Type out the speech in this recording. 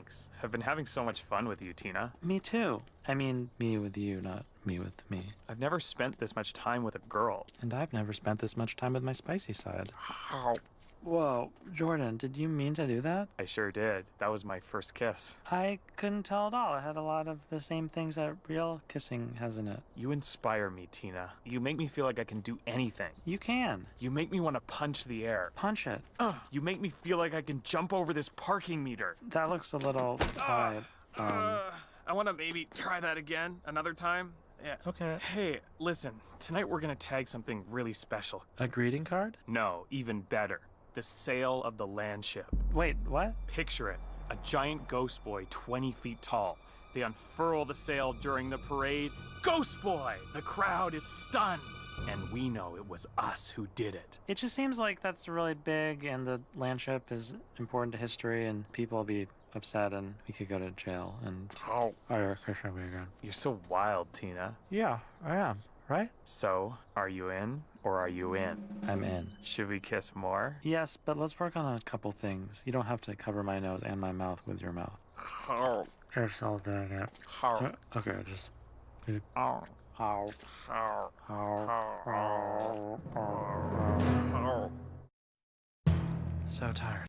Thanks. I've been having so much fun with you, Tina. Me too. I mean, me with you, not me with me. I've never spent this much time with a girl. And I've never spent this much time with my spicy side. Ow. Whoa, Jordan, did you mean to do that? I sure did. That was my first kiss. I couldn't tell at all. It had a lot of the same things that real kissing has in it. You inspire me, Tina. You make me feel like I can do anything. You can. You make me want to punch the air. Punch it. You make me feel like I can jump over this parking meter. That looks a little wide. I want to maybe try that again another time. Yeah. Okay. Hey, listen. Tonight we're going to tag something really special. A greeting card? No, even better. The sail of the land ship. Wait, what? Picture it. A giant ghost boy 20 feet tall. They unfurl the sail during the parade. Ghost boy! The crowd is stunned. And we know it was us who did it. It just seems like that's really big, and the land ship is important to history, and people will be upset, and we could go to jail, and... Oh. you're kissing me again. You're so wild, Tina. Yeah, I am. Right? So, are you in or are you in? I'm in. Should we kiss more? Yes, but let's work on a couple things. You don't have to cover my nose and my mouth with your mouth. Oh. Just all doing it. Oh. Okay, just... Oh. Ow. Oh. Ow. Oh. So tired.